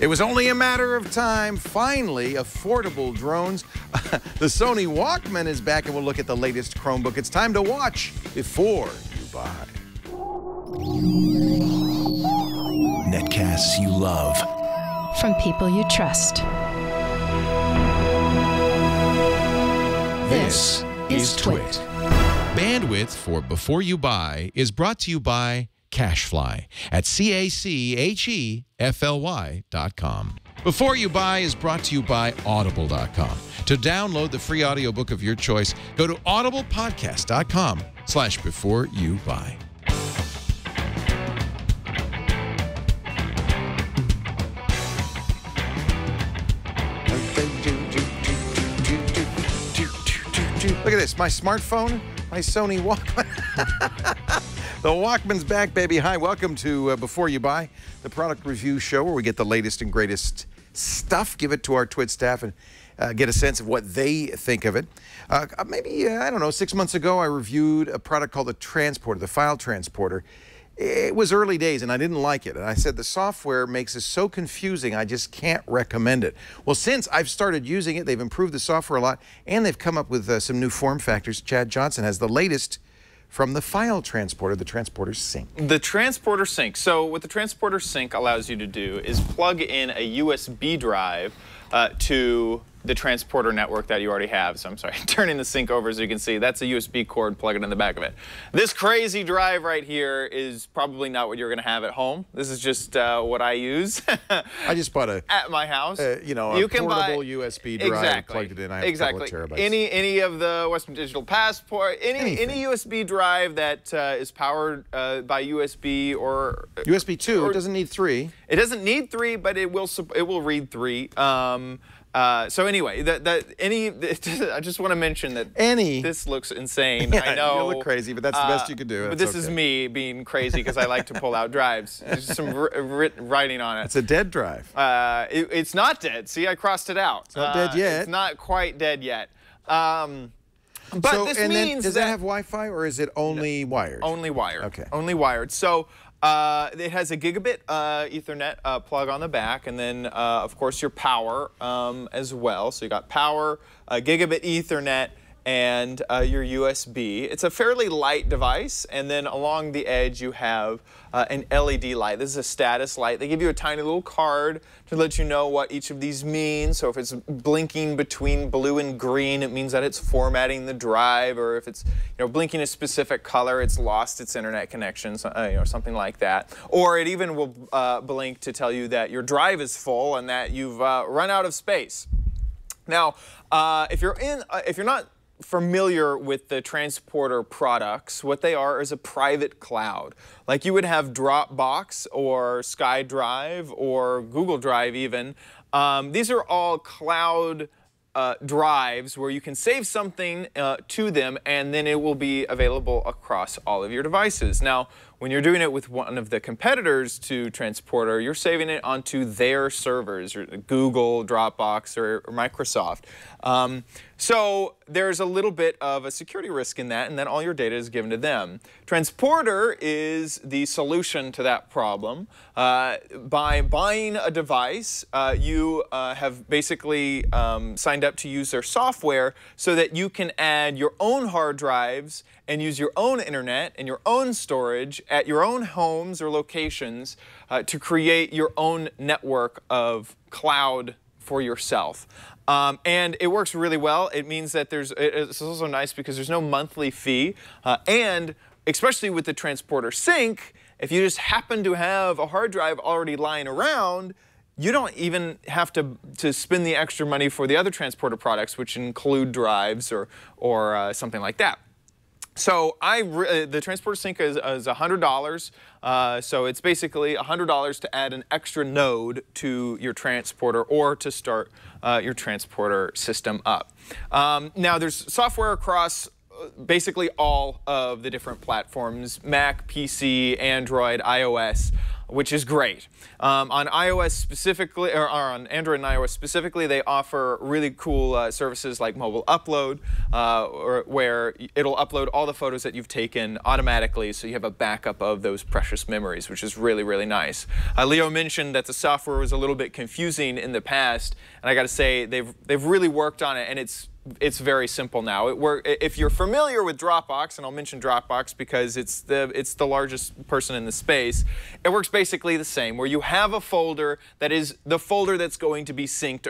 It was only a matter of time. Finally, affordable drones. The Sony Walkman is back, and we'll look at the latest Chromebook. It's time to watch before you buy. Netcasts you love. From people you trust. This is Twit. Bandwidth for Before You Buy is brought to you by CashFly at CACHEFLY.com. Before You Buy is brought to you by Audible.com. To download the free audiobook of your choice, go to audiblepodcast.com/beforeyoubuy. Look at this, my smartphone, my Sony Walkman. The Walkman's back, baby. Hi, welcome to Before You Buy, the product review show where we get the latest and greatest stuff, give it to our Twit staff, and get a sense of what they think of it. Maybe, I don't know, 6 months ago, I reviewed a product called the Transporter, the File Transporter. It was early days, and I didn't like it. And I said the software makes it so confusing, I just can't recommend it. Well, since I've started using it, they've improved the software a lot, and they've come up with some new form factors. Chad Johnson has the latest from the File Transporter, the Transporter Sync. The Transporter Sync. So what the Transporter Sync allows you to do is plug in a USB drive to the transporter network that you already have. So I'm sorry, turning the sync over so you can see. That's a USB cord, plug it in the back of it. This crazy drive right here is probably not what you're going to have at home. This is just what I use. I just bought a at my house. You know, a portable USB drive. Exactly. Plugged it in. I have a couple of terabytes. Any of the Western Digital Passport, any USB drive that is powered by USB or USB 2. It doesn't need 3. It doesn't need 3, but it will read 3. So anyway, I just want to mention that this looks insane. Yeah, I know you look crazy, but that's the best you could do. But this is me being crazy because I like to pull out drives. There's some writing on it. It's a dead drive. It's not dead. See, I crossed it out. It's not dead yet. It's not quite dead yet. But so, this and means then, does that have Wi-Fi, or is it only wired? Only wired. Okay. Only wired. So it has a gigabit Ethernet plug on the back, and then, of course, your power as well. So you got power, gigabit Ethernet, and your USB. It's a fairly light device, and then along the edge you have an LED light. This is a status light. They give you a tiny little card to let you know what each of these mean. So if it's blinking between blue and green, it means that it's formatting the drive, or if it's blinking a specific color, it's lost its internet connection, something like that. Or it even will blink to tell you that your drive is full and that you've run out of space. Now, if you're not familiar with the Transporter products, what they are is a private cloud. Like you would have Dropbox or SkyDrive or Google Drive even. These are all cloud drives where you can save something to them, and then it will be available across all of your devices. Now, when you're doing it with one of the competitors to Transporter, you're saving it onto their servers, Google, Dropbox, or Microsoft. So there's a little bit of a security risk in that, and then all your data is given to them. Transporter is the solution to that problem. By buying a device, you have basically signed up to use their software so that you can add your own hard drives and use your own internet and your own storage at your own homes or locations to create your own network of cloud for yourself. And it works really well. It means that it's also nice because there's no monthly fee. And especially with the Transporter Sync, if you just happen to have a hard drive already lying around, you don't even have to spend the extra money for the other Transporter products, which include drives or something like that. So the Transporter Sync is $100. So it's basically $100 to add an extra node to your Transporter or to start your Transporter system up. Now there's software across basically all of the different platforms: Mac, PC, Android, iOS. which is great. On iOS specifically, or on Android and iOS specifically, they offer really cool services like mobile upload, where it'll upload all the photos that you've taken automatically, so you have a backup of those precious memories, which is really, really nice. Leo mentioned that the software was a little bit confusing in the past, and I got to say they've really worked on it, and it's very simple now. If you're familiar with Dropbox, and I'll mention Dropbox because it's the largest person in the space, it works basically the same, where you have a folder that is the folder that's going to be synced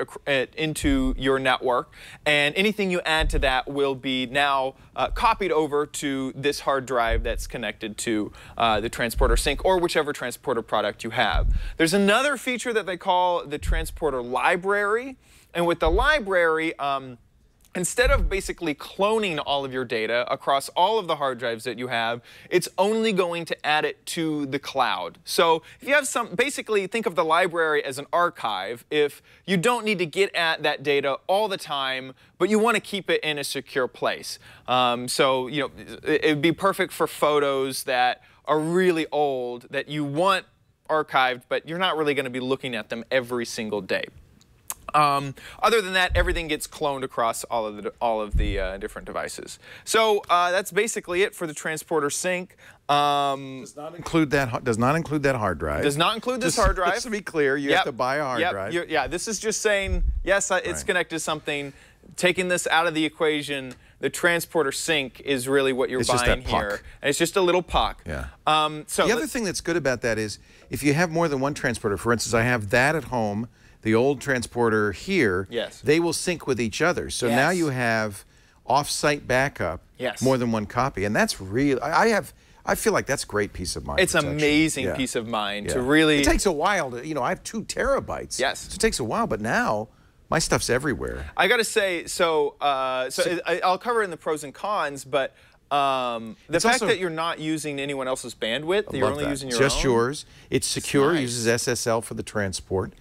into your network, and anything you add to that will be now copied over to this hard drive that's connected to the Transporter Sync or whichever Transporter product you have. There's another feature that they call the Transporter Library, and with the library, instead of basically cloning all of your data across all of the hard drives that you have, it's only going to add it to the cloud. So if you have basically think of the library as an archive. If you don't need to get at that data all the time, but you want to keep it in a secure place. So it would be perfect for photos that are really old that you want archived, but you're not really going to be looking at them every single day. Other than that, everything gets cloned across all of the different devices. So that's basically it for the Transporter Sync. Does not include that hard drive. Does not include this hard drive. Just to be clear, you have to buy a hard drive. Yeah, this is just saying, yes, it's connected to something. Taking this out of the equation, the Transporter Sync is really what you're buying here. And it's just a little puck. Yeah. So the other thing that's good about that is if you have more than one transporter, for instance, I have that at home, the old transporter here, they will sync with each other. So now you have off-site backup, more than one copy. And that's real. I feel like that's great peace of mind. It's amazing peace of mind to really... It takes a while to, I have 2 terabytes. Yes. So it takes a while, but now my stuff's everywhere. I got to say, I'll cover in the pros and cons, but the fact that you're not using anyone else's bandwidth, you're only using your own. Just yours. It's secure, uses SSL for the transport.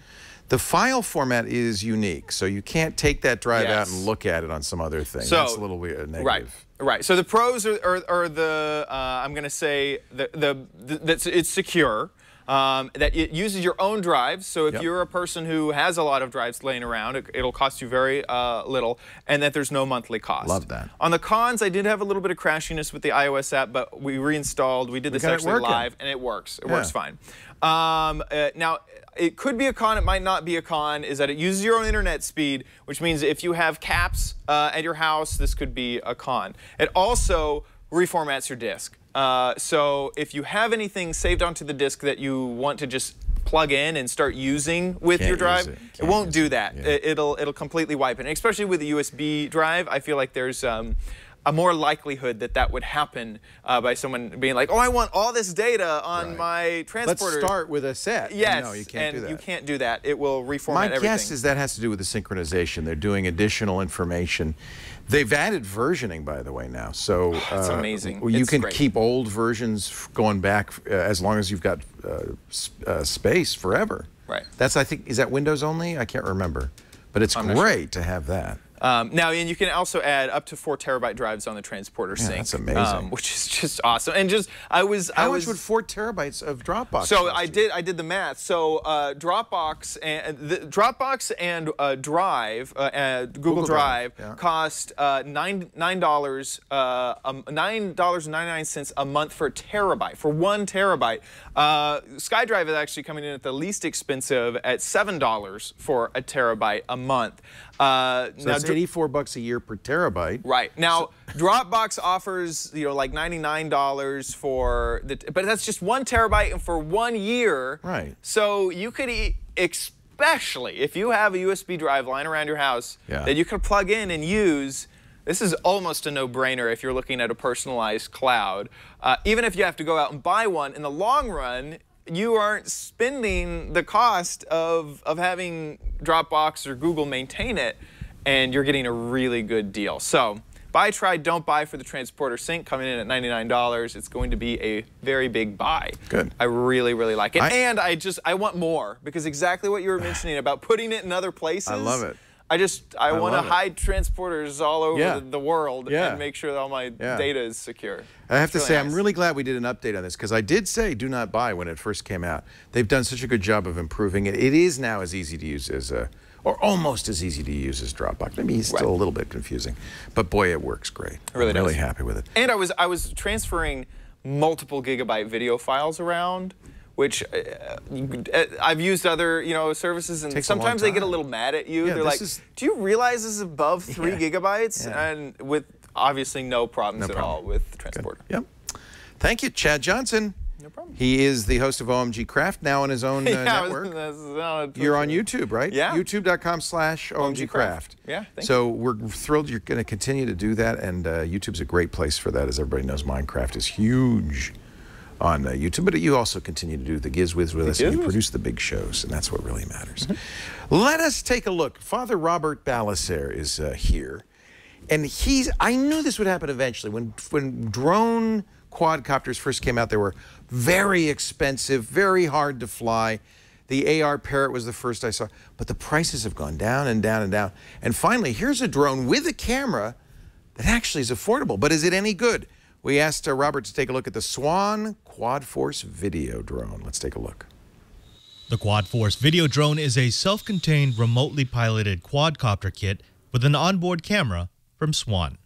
The file format is unique, so you can't take that drive out and look at it on some other thing. So, that's a little weird, negative. Right. So the pros are the I'm going to say that it's secure. That it uses your own drives, so if you're a person who has a lot of drives laying around, it'll cost you very little, and that there's no monthly cost. Love that. On the cons, I did have a little bit of crashiness with the iOS app, but we reinstalled. We did this actually live, and it works. It works fine. Now, it could be a con, it might not be a con, is that it uses your own internet speed, which means if you have caps at your house, this could be a con. It also reformats your disk. So if you have anything saved onto the disk that you want to just plug in and start using with your drive, it won't do that. It'll completely wipe it. And especially with a USB drive, I feel like there's a more likelihood that would happen by someone being like, oh, I want all this data on my transporter. Let's start with a set. Yes, no, you can't do that. You can't do that. It will reformat everything. My guess is that has to do with the synchronization. They're doing additional information. They've added versioning, by the way, now. So it's amazing. You can keep old versions going back as long as you've got space forever. Right. That's, I think, is that Windows only? I can't remember. But it's great to have that. Now, and you can also add up to 4 terabyte drives on the Transporter Sync. That's amazing. Which is just awesome. And just, How much would 4 terabytes of Dropbox So cost I did the math. So Dropbox and Drive, Google Drive, cost $9.99 a month for a terabyte, for 1 terabyte. SkyDrive is actually coming in at the least expensive at $7 for a terabyte a month. So that's $84 a year per terabyte. Right. Now, Dropbox offers, like $99 for but that's just 1 terabyte and for 1 year. Right. So you could, especially if you have a USB drive lying around your house that you could plug in and use, this is almost a no-brainer if you're looking at a personalized cloud. Even if you have to go out and buy one, in the long run, you aren't spending the cost of having Dropbox or Google maintain it, and you're getting a really good deal. So buy, try, don't buy for the Transporter Sync, coming in at $99. It's going to be a very big buy. Good. I really, really like it. And I want more, because exactly what you were mentioning about putting it in other places. I love it. I want to love it. hide transporters all over Yeah. the world Yeah. and make sure that all my data is secure. I have to It's say, really I'm nice. really glad we did an update on this because I did say do not buy when it first came out. They've done such a good job of improving it. It is now as easy to use as or almost as easy to use as Dropbox. Maybe it's still a little bit confusing, but boy, it works great. really I'm really does. happy with it. And I was transferring multiple gigabyte video files around, which I've used other services, and Takes a long sometimes they get a time. little mad at you. Yeah, They're this like, is- "Do you realize this is above 3 gigabytes?" Yeah. And with obviously no problems at problem. all with the transporter. Yep. Thank you, Chad Johnson. No problem. He is the host of OMG Craft, now on his own network. You're on YouTube, right? Yeah. YouTube.com/OMG Craft. Yeah, thank So we're thrilled you're going to continue to do that, and YouTube's a great place for that. As everybody knows, Minecraft is huge on YouTube, but you also continue to do the Gizwiz with us, and you Gizwiz. produce the big shows, and that's what really matters. Let us take a look. Father Robert Balaser is here, and I knew this would happen eventually. When drone quadcopters first came out, they were very expensive, very hard to fly. The AR Parrot was the first I saw, but the prices have gone down and down and down. And finally, here's a drone with a camera that actually is affordable, but is it any good? We asked Robert to take a look at the Swan Quad Force video drone. Let's take a look. The Quad Force video drone is a self-contained, remotely piloted quadcopter kit with an onboard camera from Swan.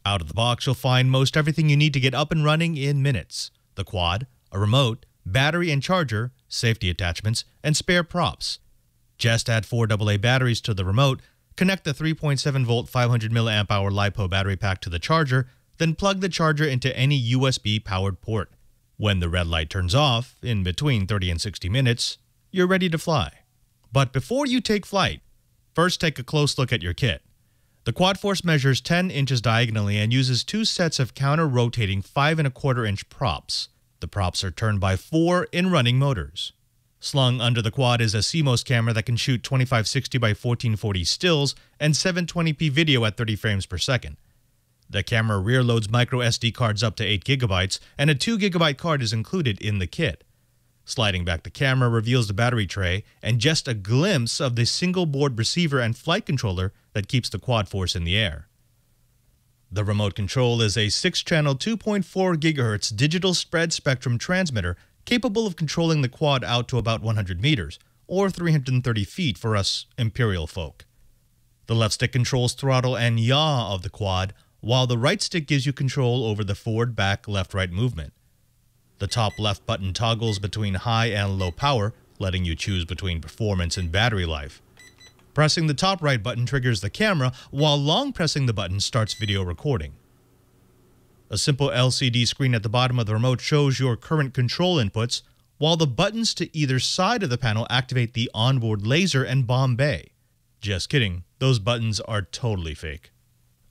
Out of the box, you'll find most everything you need to get up and running in minutes. The quad, a remote, battery and charger, safety attachments, and spare props. Just add 4 AA batteries to the remote, connect the 3.7-volt 500 mAh LiPo battery pack to the charger, then plug the charger into any USB-powered port. When the red light turns off, in between 30 and 60 minutes, you're ready to fly. But before you take flight, first take a close look at your kit. The Quad Force measures 10 inches diagonally and uses 2 sets of counter-rotating 5¼ inch props. The props are turned by 4 in-running motors. Slung under the quad is a CMOS camera that can shoot 2560 by 1440 stills and 720p video at 30 frames per second. The camera rear loads micro SD cards up to 8 gigabytes, and a 2 gigabyte card is included in the kit. Sliding back the camera reveals the battery tray and just a glimpse of the single board receiver and flight controller that keeps the Quad Force in the air. The remote control is a 6-channel 2.4 GHz digital spread spectrum transmitter capable of controlling the quad out to about 100 meters, or 330 feet for us imperial folk. The left stick controls throttle and yaw of the quad, while the right stick gives you control over the forward, back, left-right movement. The top left button toggles between high and low power, letting you choose between performance and battery life. Pressing the top right button triggers the camera, while long pressing the button starts video recording. A simple LCD screen at the bottom of the remote shows your current control inputs, while the buttons to either side of the panel activate the onboard laser and bomb bay. Just kidding, those buttons are totally fake.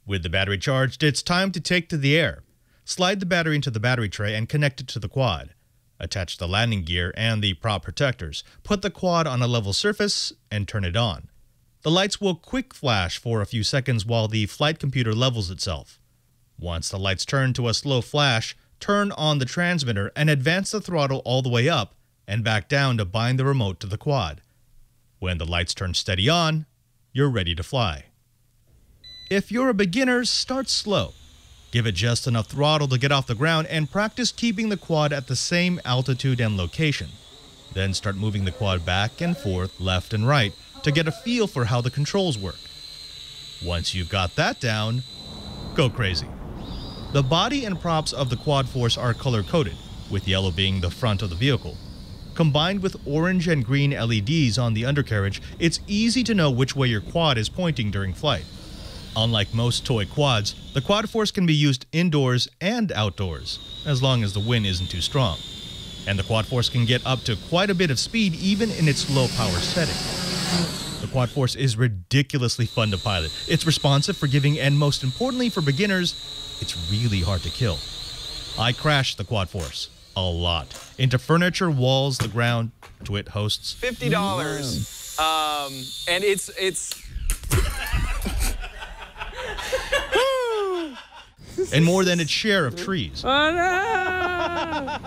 With the battery charged, it's time to take to the air. Slide the battery into the battery tray and connect it to the quad. Attach the landing gear and the prop protectors. Put the quad on a level surface and turn it on. The lights will quick flash for a few seconds while the flight computer levels itself. Once the lights turn to a slow flash, turn on the transmitter and advance the throttle all the way up and back down to bind the remote to the quad. When the lights turn steady on, you're ready to fly. If you're a beginner, start slow. Give it just enough throttle to get off the ground and practice keeping the quad at the same altitude and location. Then start moving the quad back and forth, left and right, to get a feel for how the controls work. Once you've got that down, go crazy. The body and props of the Quad Force are color-coded, with yellow being the front of the vehicle. Combined with orange and green LEDs on the undercarriage, it's easy to know which way your quad is pointing during flight. Unlike most toy quads, the Quad Force can be used indoors and outdoors, as long as the wind isn't too strong. And the Quad Force can get up to quite a bit of speed even in its low power setting. The Quad Force is ridiculously fun to pilot. It's responsive, forgiving, and most importantly for beginners, it's really hard to kill. I crashed the Quad Force a lot into furniture, walls, the ground. Twit hosts $50. And it's and more than its share of trees. Oh no!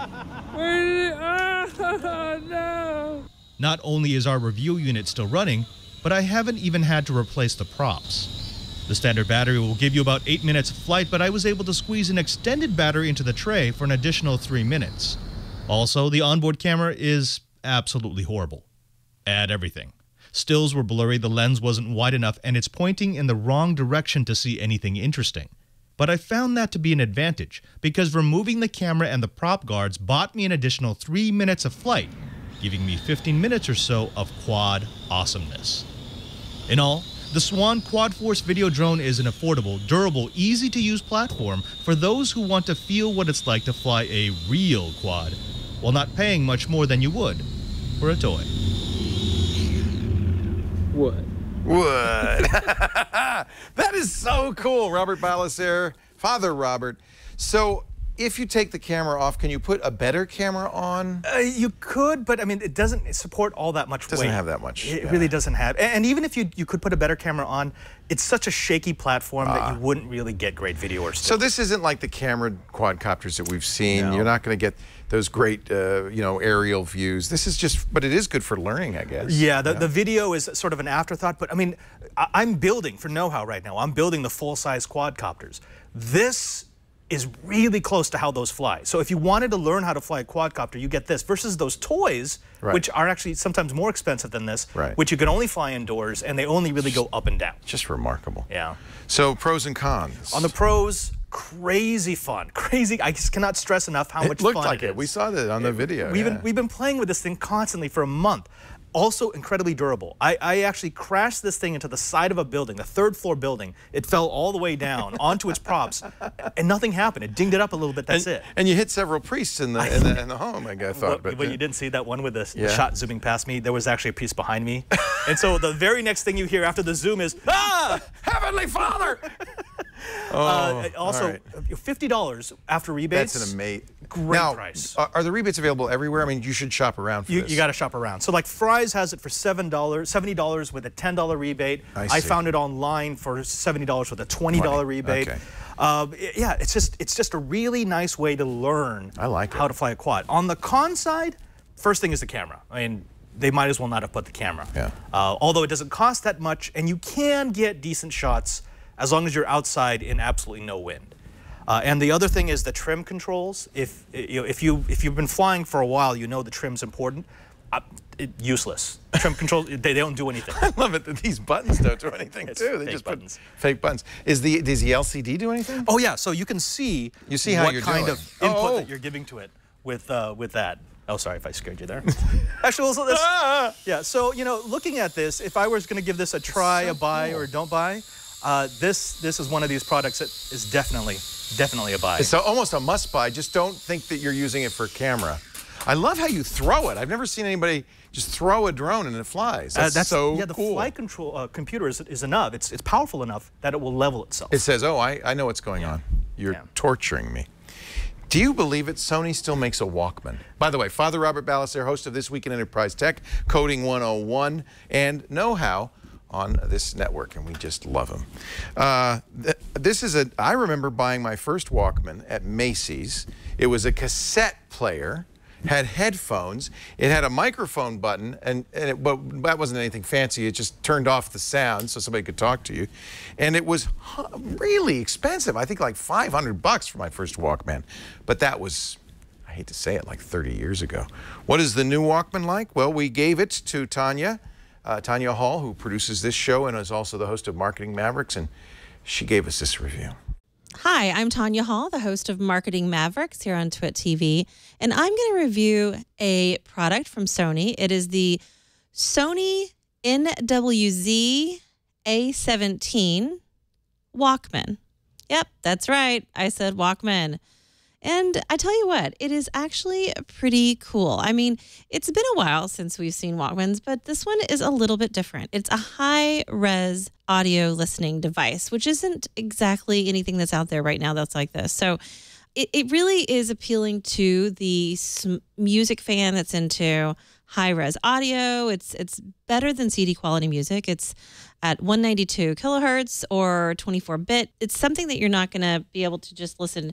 Oh no! Not only is our review unit still running, but I haven't even had to replace the props. The standard battery will give you about 8 minutes of flight, but I was able to squeeze an extended battery into the tray for an additional 3 minutes. Also, the onboard camera is absolutely horrible. At everything. Stills were blurry, the lens wasn't wide enough, and it's pointing in the wrong direction to see anything interesting. But I found that to be an advantage, because removing the camera and the prop guards bought me an additional 3 minutes of flight, giving me 15 minutes or so of quad awesomeness. In all, the Swan Quad Force video drone is an affordable, durable, easy-to-use platform for those who want to feel what it's like to fly a real quad, while not paying much more than you would for a toy. Wood. That is so cool, Robert Balacer, Father Robert. So, if you take the camera off, can you put a better camera on? You could, but I mean, it doesn't support all that much weight. Doesn't have that much. It really doesn't have. And even if you could put a better camera on, it's such a shaky platform that you wouldn't really get great video or still. So this isn't like the camera quadcopters that we've seen. No. You're not going to get those great, aerial views. This is just, but it is good for learning, I guess. Yeah, the video is sort of an afterthought, but I mean, I'm building for know-how right now. I'm building the full-size quadcopters. This is really close to how those fly. So if you wanted to learn how to fly a quadcopter, you get this versus those toys, which are actually sometimes more expensive than this, which you can only fly indoors, and they only really go up and down. Just remarkable. Yeah. So pros and cons. On the pros, crazy fun. Crazy. I just cannot stress enough how much fun It looked like it it. is. We saw that on the video. We've been playing with this thing constantly for a month. Also incredibly durable. I actually crashed this thing into the side of a building, the third-floor building. It fell all the way down onto its props, and nothing happened. It dinged it up a little bit. That's it. And you hit several priests in the home. I thought. But you didn't see that one with the shot zooming past me. There was actually a piece behind me, and so the very next thing you hear after the zoom is Heavenly Father. Also, $50 after rebates. That's an amazing great price. Are the rebates available everywhere? I mean, you should shop around for this. You got to shop around. So like Fry's has it for $70 with a $10 rebate. I found it online for $70 with a $20 rebate. Okay. Yeah, it's just a really nice way to learn how to fly a quad. On the con side, first thing is the camera. I mean, they might as well not have put the camera. Yeah. Although it doesn't cost that much, and you can get decent shots as long as you're outside in absolutely no wind. And the other thing is the trim controls. If you've been flying for a while, you know the trim's important. Useless. Trim controls, they don't do anything. I love it that these buttons don't do anything too. They just put fake buttons. Does the LCD do anything? Oh yeah, so you can see how what you're kind doing. of input that you're giving to it with that. Oh, sorry if I scared you there. Actually, also this, yeah. So looking at this, if I was going to give this a try, a buy, or don't buy, this is one of these products that is definitely a buy. It's almost a must buy. Just don't think that you're using it for camera. I love how you throw it. I've never seen anybody just throw a drone and it flies. That's so the cool. flight control computer is enough. It's powerful enough that it will level itself. It says, "Oh, I know what's going on. You're torturing me." Do you believe it? Sony still makes a Walkman. By the way, Father Robert Balacer, host of This Week in Enterprise Tech, Coding 101, and Know-How on this network, and we just love him. I remember buying my first Walkman at Macy's. It was a cassette player, had headphones, it had a microphone button, but that wasn't anything fancy. It just turned off the sound so somebody could talk to you. And it was really expensive. I think like $500 for my first Walkman. But that was, I hate to say it, like 30 years ago. What is the new Walkman like? Well, we gave it to Tanya Hall, who produces this show and is also the host of Marketing Mavericks, and she gave us this review. Hi, I'm Tanya Hall, the host of Marketing Mavericks here on Twit TV, and I'm going to review a product from Sony. It is the Sony NWZ A17 Walkman. Yep, that's right. I said Walkman. And I tell you what, it is actually pretty cool. I mean, it's been a while since we've seen Walkmans, but this one is a little bit different. It's a high-res audio listening device, which isn't exactly anything that's out there right now that's like this. So it really is appealing to the music fan that's into high-res audio. It's better than CD quality music. It's at 192 kilohertz or 24-bit. It's something that you're not going to be able to just listen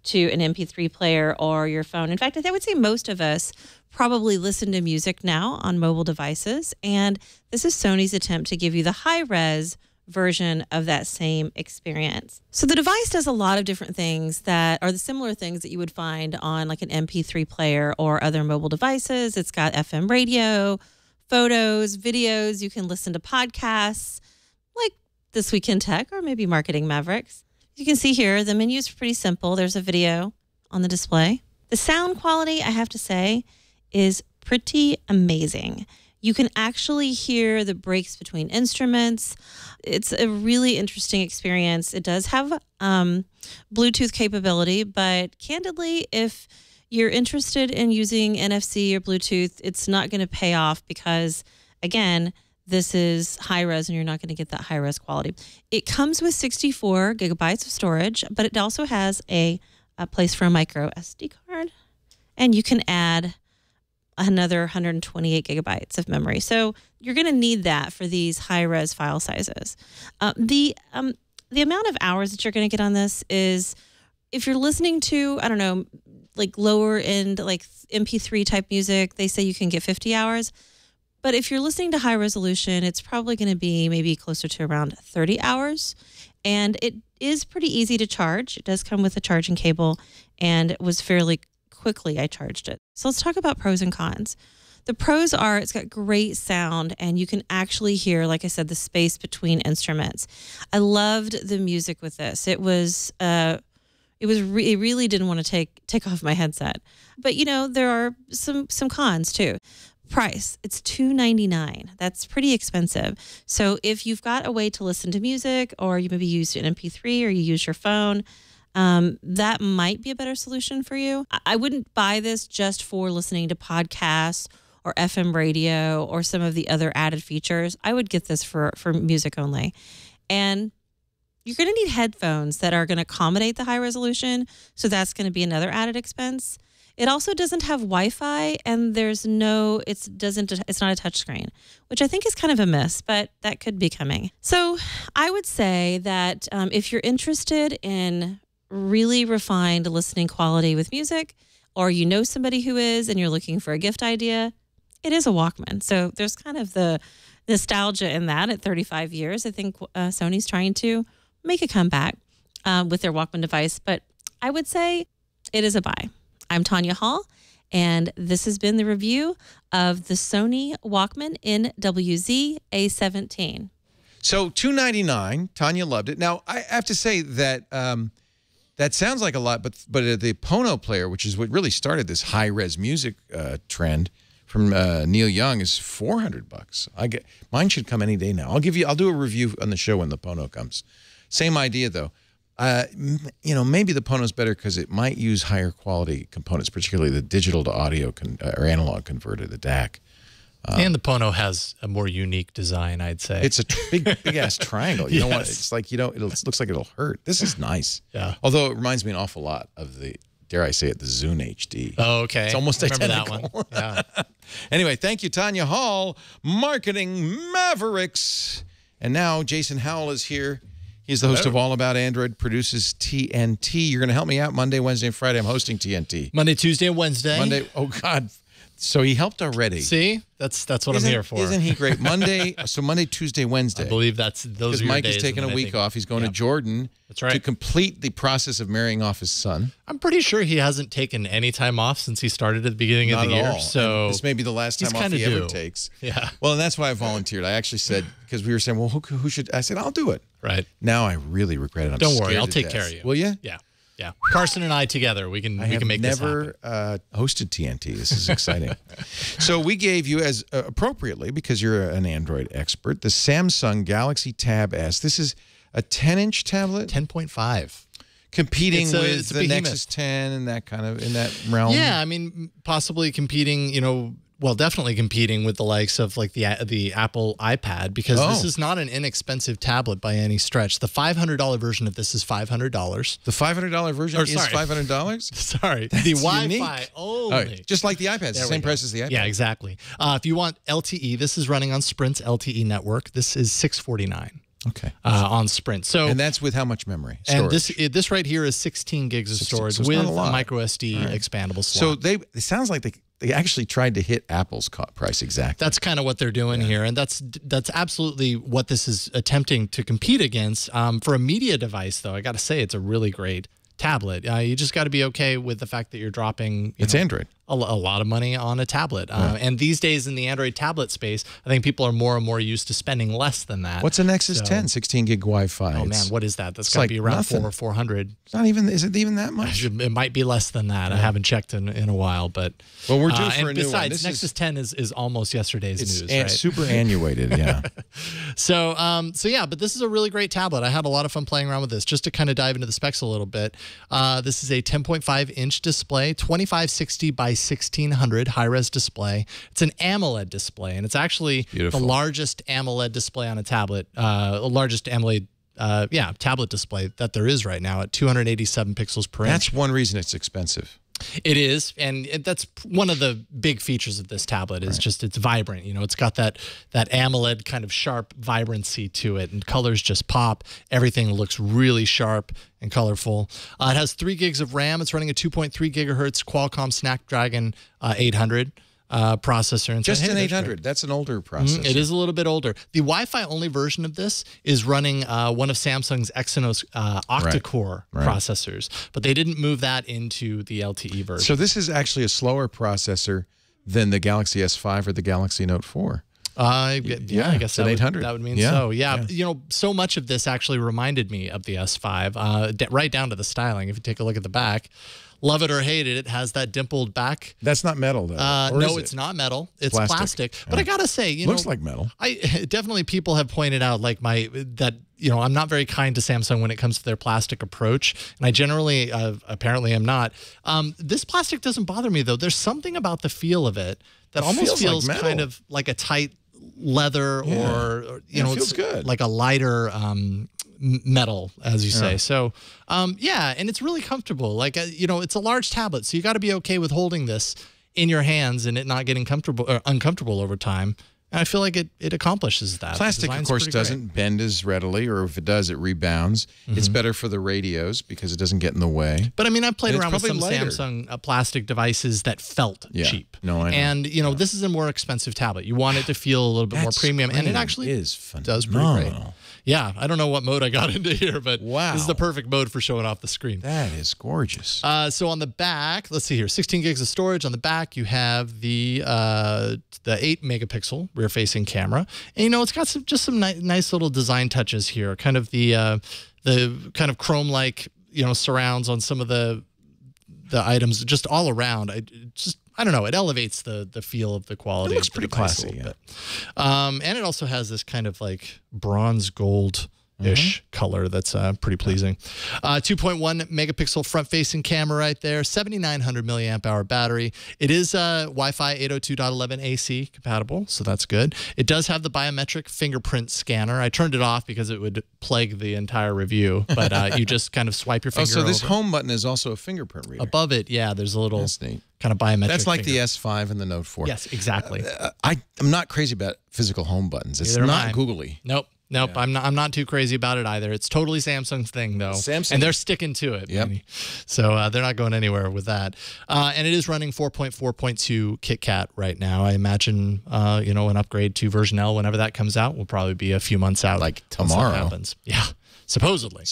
to an MP3 player or your phone. In fact, I would say most of us probably listen to music now on mobile devices, and this is Sony's attempt to give you the high-res version of that same experience. So the device does a lot of different things that are the similar things that you would find on like an MP3 player or other mobile devices. It's got FM radio, photos, videos. You can listen to podcasts like This Week in Tech or maybe Marketing Mavericks. You can see here the menu is pretty simple. There's a video on the display. The sound quality, I have to say, is pretty amazing. You can actually hear the breaks between instruments. It's a really interesting experience. It does have Bluetooth capability, but candidly, if you're interested in using NFC or Bluetooth, it's not going to pay off because, again, this is high res and you're not going to get that high res quality. It comes with 64 gigabytes of storage, but it also has a place for a micro SD card, and you can add another 128 gigabytes of memory. So you're going to need that for these high-res file sizes. The amount of hours that you're going to get on this is, if you're listening to, I don't know, like lower end, like MP3 type music, they say you can get 50 hours. But if you're listening to high resolution, it's probably going to be maybe closer to around 30 hours. And it is pretty easy to charge. It does come with a charging cable, and it was fairly quickly I charged it. So let's talk about pros and cons. The pros are it's got great sound, and you can actually hear, like I said, the space between instruments. I loved the music with this. It really didn't want to take off my headset. But you know, there are some cons too. Price, it's $299. That's pretty expensive. So if you've got a way to listen to music, or you maybe use an MP3 or you use your phone, that might be a better solution for you. I wouldn't buy this just for listening to podcasts or FM radio or some of the other added features. I would get this for music only. And you're going to need headphones that are going to accommodate the high resolution. So that's going to be another added expense. It also doesn't have Wi-Fi, and it's not a touchscreen, which I think is kind of a miss, but that could be coming. So I would say that if you're interested in really refined listening quality with music, or you know somebody who is and you're looking for a gift idea, it is a Walkman. So there's kind of the nostalgia in that. At 35 years, I think Sony's trying to make a comeback with their Walkman device, but I would say it is a buy. I'm Tanya Hall, and this has been the review of the Sony Walkman NWZ A17. So $299, Tanya loved it. Now, I have to say that that sounds like a lot, but the Pono player, which is what really started this high-res music trend from Neil Young, is $400. Mine should come any day now. I'll do a review on the show when the Pono comes. Same idea though. You know, maybe the Pono's better because it might use higher quality components, particularly the digital to audio or analog converter, the DAC. And the Pono has a more unique design, I'd say. It's a big ass triangle. You Yes. know what? It's like it looks like it'll hurt. This is nice. Yeah. Although it reminds me an awful lot of the, dare I say it, the Zune HD. Oh, okay. It's almost Remember identical. that one. Yeah. Anyway, thank you, Tanya Hall, Marketing Mavericks. And now Jason Howell is here. He's the host of All About Android, produces TNT. You're going to help me out Monday, Wednesday, and Friday. I'm hosting TNT. Monday, Tuesday, and Wednesday. Monday, oh God. So he helped already. See? That's what I'm here for. Isn't he great? Monday, Tuesday, Wednesday. I believe those Because are your Mike is days, taking and a I week think- off. He's going to Jordan That's right. to complete the process of marrying off his son. I'm pretty sure he hasn't taken any time off since he started at the beginning Not of the at year. all. So And this may be the last he's time off kinda he ever due. takes. Yeah. Well, and that's why I volunteered. I actually said, because we were saying, well, who should? I said, I'll do it. Right. Now I really regret it. I'm Don't worry, scared I'll to take death. care of you. Will you? Yeah. Yeah. Carson and I together, we can I have make this happen. never hosted TNT. This is exciting. So we gave you, as appropriately, because you're an Android expert, the Samsung Galaxy Tab S. This is a 10-inch tablet 10.5. competing It's a with the behemoth. Nexus 10 and that kind of in that realm. Yeah, I mean, possibly competing, well, definitely competing with the likes of like the Apple iPad, because this is not an inexpensive tablet by any stretch. The $500 version of this is $500. The $500 version Or, is sorry. $500? Sorry, That's the Wi-Fi unique. only. All right, just like the iPad. It's the There we same go. price as the iPad. Yeah, exactly. If you want LTE, this is running on Sprint's LTE network. This is $649. Okay. On Sprint. So and that's with how much memory? Storage? And this right here is 16 gigs of 16, storage so it's with not a a lot. micro SD expandable So slot. it sounds like they actually tried to hit Apple's price exactly. That's kind of what they're doing here, and that's absolutely what this is attempting to compete against. For a media device, though, I got to say it's a really great tablet. You just got to be okay with the fact that you're dropping. It's Android. A lot of money on a tablet. And these days in the Android tablet space, I think people are more and more used to spending less than that. What's a Nexus 10? 16 gig Wi-Fi. Oh man, what is that? That's it's got to like be around nothing. 400. It's not even. Is it even that much? It might be less than that. I haven't checked in a while, but well, we're due for and a new one. besides, Nexus 10 is almost yesterday's news. Right? Super annuated, yeah. So yeah, but this is a really great tablet. I had a lot of fun playing around with this. Just to kind of dive into the specs a little bit, this is a 10.5-inch display, 2560 by 1600 high-res display. It's an AMOLED display, and it's actually the largest AMOLED display on a tablet, largest AMOLED tablet display that there is right now at 287 pixels per inch. That's one reason it's expensive. It is, and that's one of the big features of this tablet is just it's vibrant. You know, it's got that AMOLED kind of sharp vibrancy to it, and colors just pop. Everything looks really sharp and colorful. It has 3 gigs of RAM. It's running a 2.3 gigahertz Qualcomm Snapdragon 800 processor. And Just an 800. That's an older processor. It is a little bit older. The Wi-Fi only version of this is running one of Samsung's Exynos octa-core processors, but they didn't move that into the LTE version. So this is actually a slower processor than the Galaxy S5 or the Galaxy Note 4. I guess that 800. That would mean so. Yeah. You know, so much of this actually reminded me of the S5, right down to the styling. If you take a look at the back, love it or hate it, it has that dimpled back. That's not metal, though. No, it's not metal. It's plastic. But I gotta say, looks like metal. Definitely people have pointed out that I'm not very kind to Samsung when it comes to their plastic approach, and I generally apparently am not. This plastic doesn't bother me though. There's something about the feel of it that almost feels like kind of like a tight leather, or it feels good, like a lighter metal, as you say. So and it's really comfortable. Like it's a large tablet, so you got to be okay with holding this in your hands and it not getting comfortable or uncomfortable over time. And I feel like it accomplishes that. Plastic, of course, doesn't bend as readily, or if it does, it rebounds. It's better for the radios because it doesn't get in the way. But I mean, I've played around with some Samsung plastic devices that felt cheap. No, I know. And this is a more expensive tablet. You want it to feel a little bit more premium, and it actually does pretty great. Yeah, I don't know what mode I got into here, but this is the perfect mode for showing off the screen. That is gorgeous. So on the back, let's see here, 16 gigs of storage. On the back, you have the 8-megapixel rear-facing camera, and it's got some nice little design touches here. Kind of the kind of chrome-like surrounds on some of the items, just all around. I don't know. It elevates the feel of the quality. It looks of the pretty device classy, a little bit. And it also has this kind of like bronze gold-ish color that's pretty pleasing. 2.1 megapixel front-facing camera right there. 7,900 milliamp hour battery. It is Wi-Fi 802.11 AC compatible, so that's good. It does have the biometric fingerprint scanner. I turned it off because it would plague the entire review, but you just kind of swipe your finger so this over. home button is also a fingerprint reader. Above it, yeah, there's a little kind of biometric. That's like the S5 and the Note 4. Yes, exactly. I'm not crazy about physical home buttons. It's not googly. Nope. Yeah. I'm not too crazy about it either. It's totally Samsung's thing though. And they're sticking to it. Yep. So they're not going anywhere with that. And it is running 4.4.2 KitKat right now. I imagine an upgrade to version L whenever that comes out will probably be a few months out. Like tomorrow. That happens. Yeah. Supposedly.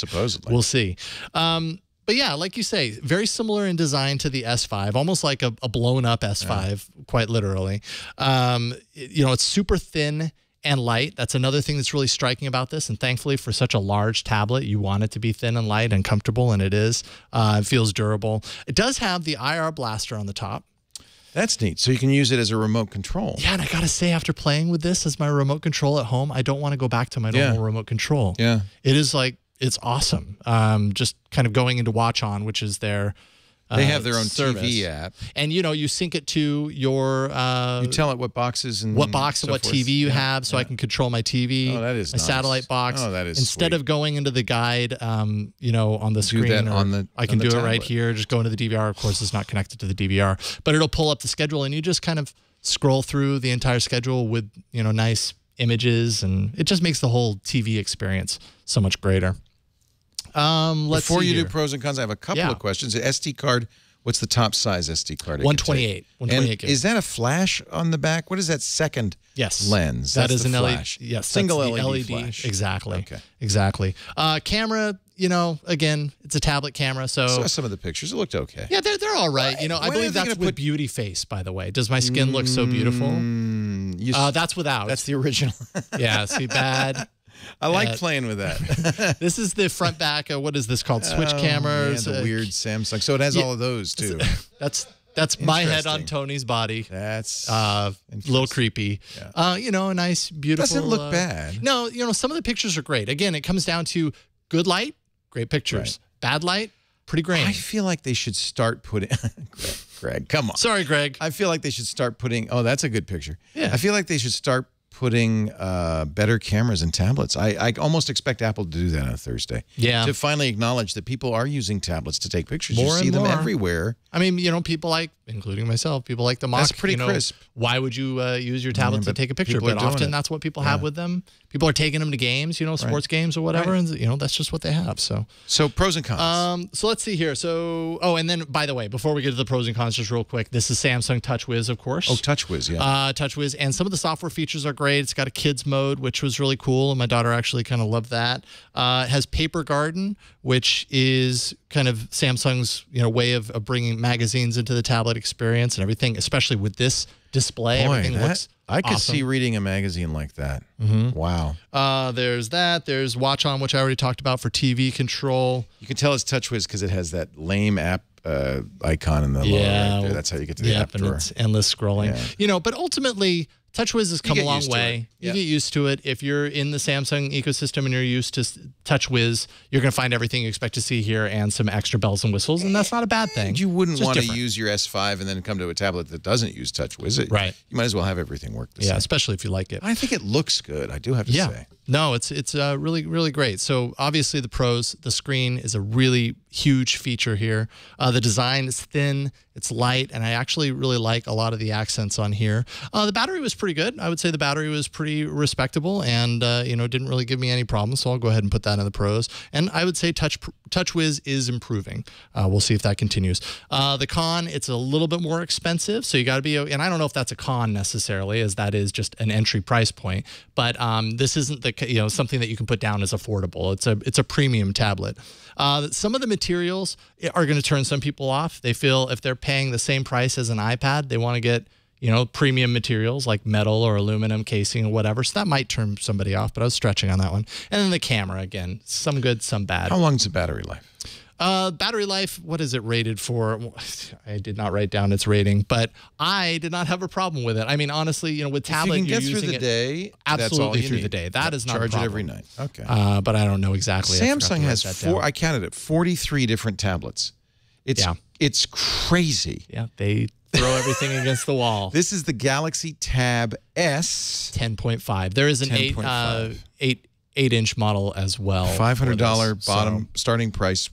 We'll see. But yeah, like you say, very similar in design to the S5, almost like a blown up S5, quite literally. It's super thin and light. That's another thing that's really striking about this. And thankfully, for such a large tablet, you want it to be thin and light and comfortable, and it is. It feels durable. It does have the IR blaster on the top. That's neat. So you can use it as a remote control. Yeah, and I got to say, after playing with this as my remote control at home, I don't want to go back to my normal remote control. Yeah. It is it's awesome. Just kind of going into Watch On, which is their they have their own service. TV app. And, you sync it to your... you tell it what boxes and what box and what TV you have, so I can control my TV. Oh, that is my satellite box. Oh, that is Instead of going into the guide, on the screen. Do that I can do it right here. Just go into the DVR. Of course, it's not connected to the DVR. But it'll pull up the schedule, and you just kind of scroll through the entire schedule with, nice images, and it just makes the whole TV experience so much greater. Let's Before see you here. do pros and cons, I have a couple Yeah. of questions. The SD card, what's the top size SD card? it can 128. take? 128 And gigs. is that a flash on the back? What is that second Yes. lens? That That's is the an flash. LED. Yes. Single that's the LED flash. Exactly. Okay. Exactly. Camera, again, it's a tablet camera. So, Saw some of the pictures. It looked okay. yeah, they're all right. I When are believe they that's gonna with put- beauty face, by the way. Does my skin look so beautiful? That's without. That's the original. Yeah, see, bad. I like playing with that. This is the front back. What is this called? Switch cameras. Yeah, the weird Samsung. So it has all of those too. That's my head on Interesting. Tony's body. That's A little creepy. A nice, beautiful. Doesn't look bad. No, some of the pictures are great. Again, it comes down to good light, great pictures. Bad light, pretty grainy. I feel like they should start putting. Greg, come on. Sorry, Greg. I feel like they should start putting. Oh, that's a good picture. Yeah. I feel like they should start putting better cameras in tablets. I almost expect Apple to do that on Thursday. Yeah. To finally acknowledge that people are using tablets to take pictures. More you see and them more. everywhere. I mean, people like, including myself, people like the Mach. That's pretty crisp. Why would you use your tablet to but take a picture? people are But doing often it. that's what people have with them. People are taking them to games, sports games or whatever, and that's just what they have. So, pros and cons. So let's see here. So, and then by the way, before we get to the pros and cons, just real quick, this is Samsung TouchWiz, of course. Oh, TouchWiz, yeah. TouchWiz, and some of the software features are great. It's got a kids mode, which was really cool, and my daughter actually kind of loved that. It has Paper Garden, which is kind of Samsung's way of bringing magazines into the tablet experience and everything, especially with this display. Boy, Everything looks I could awesome. see reading a magazine like that. Wow. There's that. There's Watch On, which I already talked about for TV control. You can tell it's TouchWiz because it has that lame app icon in the lower right there. That's how you get to the app and drawer. it's endless scrolling. Yeah. But ultimately, TouchWiz has come a get long used to way. it. You Yeah. get used to it. If you're in the Samsung ecosystem and you're used to TouchWiz, you're going to find everything you expect to see here and some extra bells and whistles, and that's not a bad thing. You wouldn't Just want to different. use your S5 and then come to a tablet that doesn't use TouchWiz. Right. You might as well have everything work the Yeah, same. especially if you like it. I think it looks good. I do have to say. No, it's really, really great. So obviously the pros, the screen is a really huge feature here. The design is thin, it's light, and I actually really like a lot of the accents on here. The battery was pretty good. I would say the battery was pretty respectable and, didn't really give me any problems. So I'll go ahead and put that in the pros. And I would say TouchWiz is improving. We'll see if that continues. The con, it's a little bit more expensive. So you got to be, and I don't know if that's a con necessarily, as that is just an entry price point. But this isn't the something that you can put down as affordable. It's a premium tablet. Some of the materials are going to turn some people off. They feel if they're paying the same price as an iPad, they want to get premium materials like metal or aluminum casing or whatever. So that might turn somebody off, but I was stretching on that one. And then the camera, again, some good, some bad. How long is the battery life? Battery life, what is it rated for? I did not write down its rating, but I did not have a problem with it. I mean, honestly, with tablet, if you can you're get through using the day, that's absolutely all you through need. the day. That is not a Charge it problem. every night. Okay. But I don't know exactly. I forgot to Samsung write has that down. I counted it, 43 different tablets. It's crazy. Yeah, they throw everything against the wall. This is the Galaxy Tab S. 10.5. There is an 8-inch model as well. $500 bottom starting price.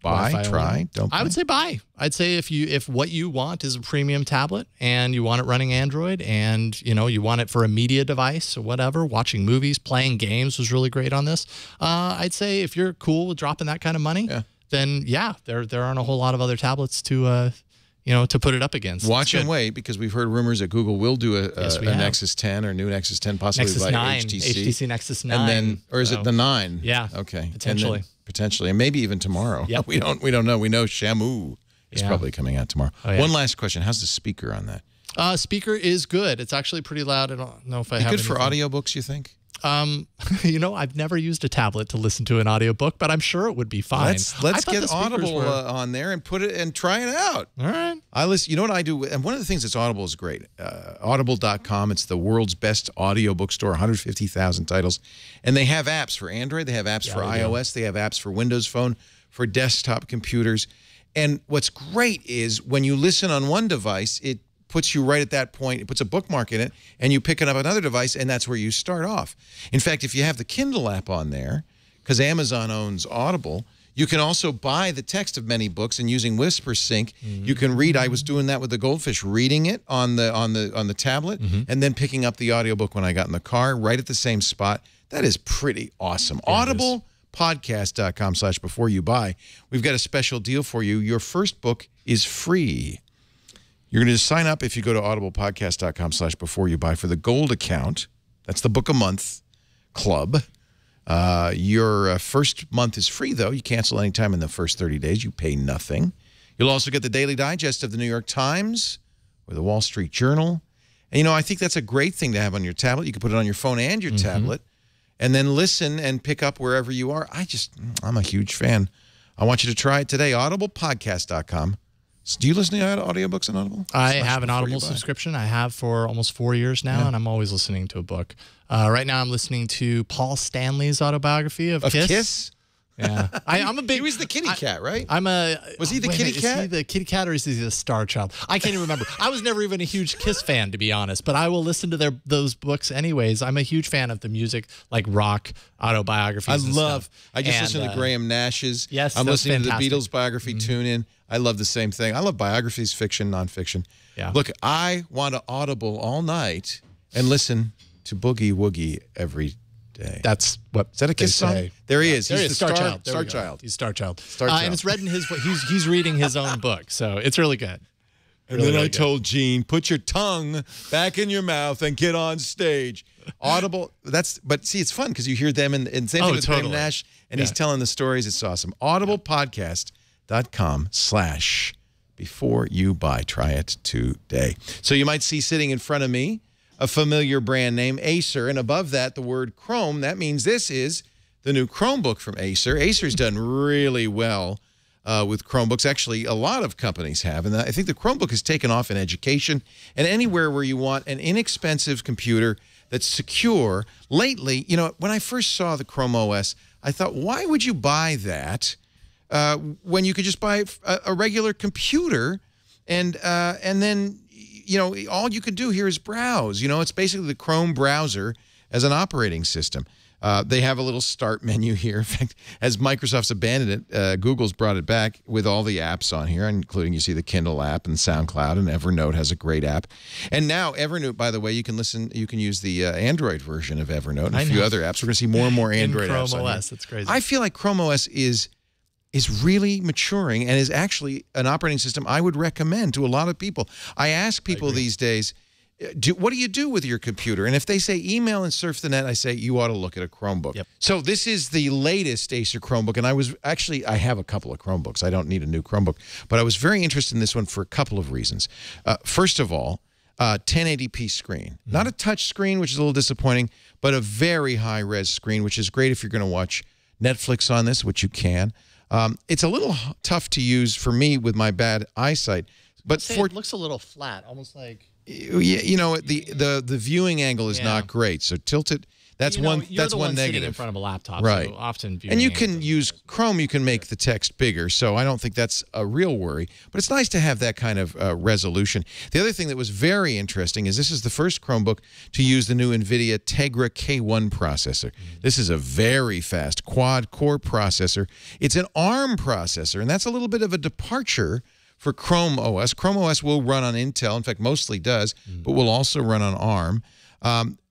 Buy, Wi-Fi try, only. don't buy. I would say buy. I'd say if what you want is a premium tablet and you want it running Android and you want it for a media device or whatever, watching movies, playing games was really great on this. I'd say if you're cool with dropping that kind of money, then there aren't a whole lot of other tablets to to put it up against. Watch and wait, because we've heard rumors that Google will do a Nexus 10 or new Nexus 10, possibly Nexus by 9, HTC. Nexus 9. And then, or is it the 9? Yeah. Okay. Potentially. Potentially, and maybe even tomorrow. Yep. We don't know. We know Shamu is probably coming out tomorrow. Oh, yeah. One last question: how's the speaker on that? Speaker is good. It's actually pretty loud. I don't know if I have Good for anything. audiobooks, you think? I've never used a tablet to listen to an audiobook, but I'm sure it would be fine. Let's I thought get the speakers Audible were- on there and put it and try it out. All right. I listen. You know what I do? And one of the things that's Audible is great. Audible.com. It's the world's best audiobook store. 150,000 titles, and they have apps for Android. They have apps for iOS. They have apps for Windows Phone, for desktop computers. And what's great is when you listen on one device, it puts you right at that point. It puts a bookmark in it, and you pick it up on another device, and that's where you start off. In fact, if you have the Kindle app on there, because Amazon owns Audible, You can also buy the text of many books, and using WhisperSync, you can read. I was doing that with the Goldfish, reading it on the tablet, and then picking up the audiobook when I got in the car, right at the same spot. That is pretty awesome. Audiblepodcast.com/before you buy. We've got a special deal for you. Your first book is free. You're going to sign up if you go to audiblepodcast.com/before you buy for the gold account. That's the book a month club. Your first month is free, though. You cancel anytime in the first 30 days. You pay nothing. You'll also get the daily digest of the New York Times or the Wall Street Journal. And, you know, I think that's a great thing to have on your tablet. You can put it on your phone and your tablet and then listen and pick up wherever you are. I'm a huge fan. I want you to try it today. Audiblepodcast.com. Do you listen to audiobooks on Audible? I have an Audible subscription. I have for almost 4 years now, and I'm always listening to a book. Right now I'm listening to Paul Stanley's autobiography of Kiss. Yeah. I'm a big... He was the kitty cat, right? Was he the kitty cat? Is he the kitty cat or is he the star child? I can't even remember. I was never even a huge Kiss fan, to be honest, but I will listen to those books anyways. I'm a huge fan of the music, like rock autobiographies I just listened to Graham Nash's. Yes, I'm listening to the Beatles biography, Tune In. I love the same thing. I love biographies, fiction, nonfiction. Yeah. Look, I want to Audible all night and listen to Boogie Woogie every day. That's what Is that a Kiss song? There he is. He's the Star Child. Star Child. He's Star Child. Star Child. And it's read in he's reading his own book, so it's really good. And then I told Gene, put your tongue back in your mouth and get on stage. Audible, but see, it's fun because you hear them and same thing with Graham Nash, and he's telling the stories. It's awesome. Audiblepodcast.com/before you buy. Try it today. So you might see sitting in front of me a familiar brand name, Acer, and above that, the word Chrome. That means this is the new Chromebook from Acer. Acer's done really well with Chromebooks. Actually, a lot of companies have, and I think the Chromebook has taken off in education and anywhere where you want an inexpensive computer that's secure. Lately, you know, when I first saw the Chrome OS, I thought, why would you buy that when you could just buy a regular computer and then, you know, all you can do here is browse. You know, it's basically the Chrome browser as an operating system. They have a little start menu here. In fact, as Microsoft's abandoned it, Google's brought it back with all the apps on here, including, you see, the Kindle app and SoundCloud, and Evernote has a great app. And now Evernote, by the way, you can use the Android version of Evernote and a few other apps. We're going to see more and more Android apps on Chrome here. OS, that's crazy. I feel like Chrome OS is really maturing and is actually an operating system I would recommend to a lot of people. I ask people these days, what do you do with your computer? And if they say email and surf the net, I say you ought to look at a Chromebook. Yep. So this is the latest Acer Chromebook, and I have a couple of Chromebooks. I don't need a new Chromebook, but I was very interested in this one for a couple of reasons. First of all, 1080p screen. Not a touch screen, which is a little disappointing, but a very high-res screen, which is great if you're going to watch Netflix on this, which you can. It's a little tough to use for me with my bad eyesight, but it looks a little flat, almost like... You know, the viewing angle is not great. So tilt it. That's one negative. Sitting in front of a laptop, right? So often, and you can use Chrome. You can make the text bigger. So I don't think that's a real worry. But it's nice to have that kind of resolution. The other thing that was very interesting is this is the first Chromebook to use the new NVIDIA Tegra K1 processor. This is a very fast quad-core processor. It's an ARM processor, and that's a little bit of a departure for Chrome OS. Chrome OS will run on Intel, in fact, mostly does, but will also run on ARM.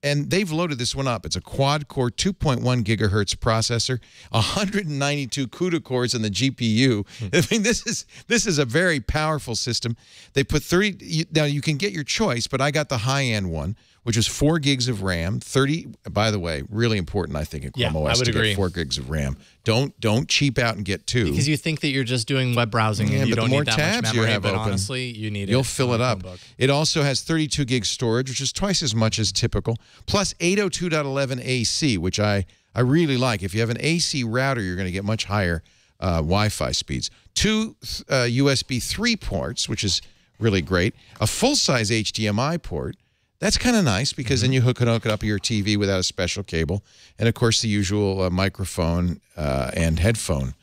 And they've loaded this one up. It's a quad-core 2.1 gigahertz processor, 192 CUDA cores in the GPU. I mean, this is a very powerful system. They put 30. Now you can get your choice, but I got the high-end one, which is 4 gigs of RAM. 30. By the way, really important, I think, in Chrome OS to get 4 gigs of RAM. Don't cheap out and get 2. Because you think that you're just doing web browsing and you don't need that much memory, but honestly, you need it. You'll fill it up. It also has 32 gig storage, which is twice as much as typical, plus 802.11 AC, which I really like. If you have an AC router, you're going to get much higher Wi-Fi speeds. 2 USB 3 ports, which is really great. A full-size HDMI port. That's kind of nice because then you hook it up to your TV without a special cable. And, of course, the usual microphone and headphone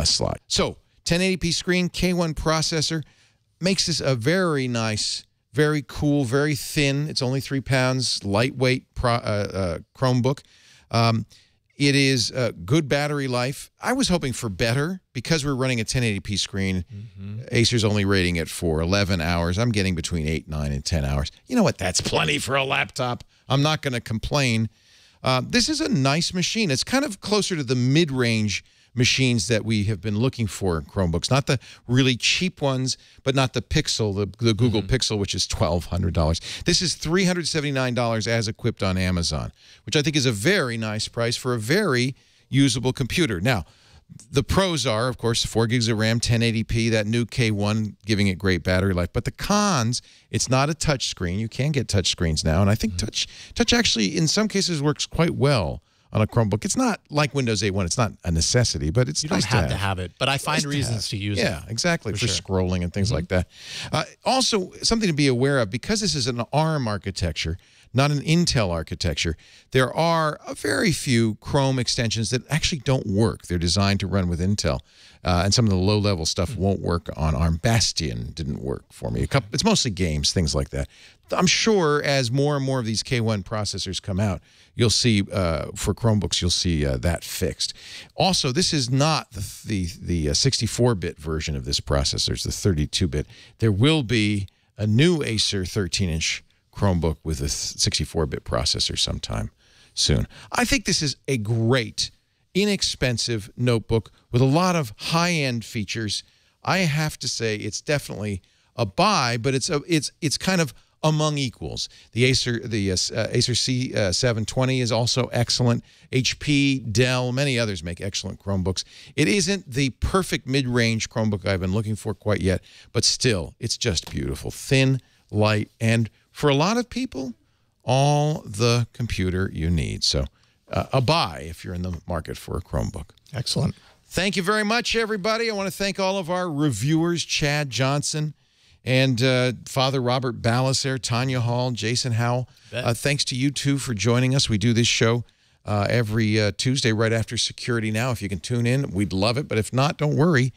slot. So 1080p screen, K1 processor, makes this a very nice, very cool, very thin. It's only 3 pounds, lightweight Chromebook. It is good battery life. I was hoping for better because we're running a 1080p screen. Acer's only rating it for 11 hours. I'm getting between 8, 9, and 10 hours. You know what? That's plenty for a laptop. I'm not going to complain. This is a nice machine. It's kind of closer to the mid-range machines that we have been looking for in Chromebooks. Not the really cheap ones, but not the Pixel, the Google Pixel, which is $1,200. This is $379 as equipped on Amazon, which I think is a very nice price for a very usable computer. Now, the pros are, of course, 4 gigs of RAM, 1080p, that new K1 giving it great battery life. But the cons, it's not a touch screen. You can get touch screens now, and I think touch actually in some cases works quite well on a Chromebook. It's not like Windows 8.1. It's not a necessity, but it's nice to have it. But I find reasons to use it. Yeah, exactly, for scrolling and things like that. Also, something to be aware of, because this is an ARM architecture, not an Intel architecture, there are a very few Chrome extensions that actually don't work. They're designed to run with Intel, and some of the low-level stuff won't work on ARM. Bastion didn't work for me. It's mostly games, things like that. I'm sure as more and more of these K1 processors come out, you'll see, for Chromebooks, you'll see that fixed. Also, this is not the 64-bit version of this processor. It's the 32-bit. There will be a new Acer 13-inch Chromebook with a 64-bit processor sometime soon. I think this is a great, inexpensive notebook with a lot of high-end features. I have to say it's definitely a buy, but it's kind of among equals. The Acer C720 is also excellent. HP, Dell, many others make excellent Chromebooks. It isn't the perfect mid-range Chromebook I've been looking for quite yet, but still, it's just beautiful. Thin, light, and for a lot of people, all the computer you need. So a buy if you're in the market for a Chromebook. Excellent. Thank you very much, everybody. I want to thank all of our reviewers, Chad Johnson and Father Robert Ballas, Tanya Hall, Jason Howell. Thanks to you two for joining us. We do this show every Tuesday right after Security Now. If you can tune in, we'd love it. But if not, don't worry.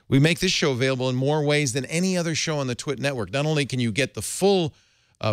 We make this show available in more ways than any other show on the Twit Network. Not only can you get the full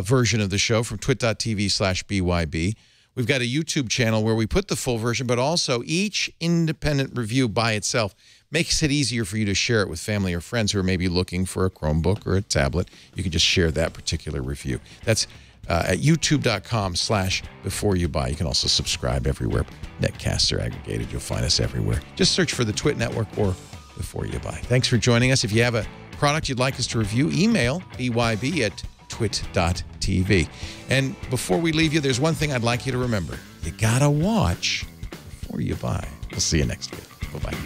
version of the show from twit.tv/BYB, we've got a YouTube channel where we put the full version, but also each independent review by itself makes it easier for you to share it with family or friends who are maybe looking for a Chromebook or a tablet. You can just share that particular review. That's at youtube.com/beforeyoubuy. You can also subscribe everywhere. Netcasts are aggregated. You'll find us everywhere. Just search for the Twit Network or Before You Buy. Thanks for joining us. If you have a product you'd like us to review, email byb@twit.tv. And before we leave you, there's one thing I'd like you to remember. You gotta watch before you buy. We'll see you next week. Bye-bye.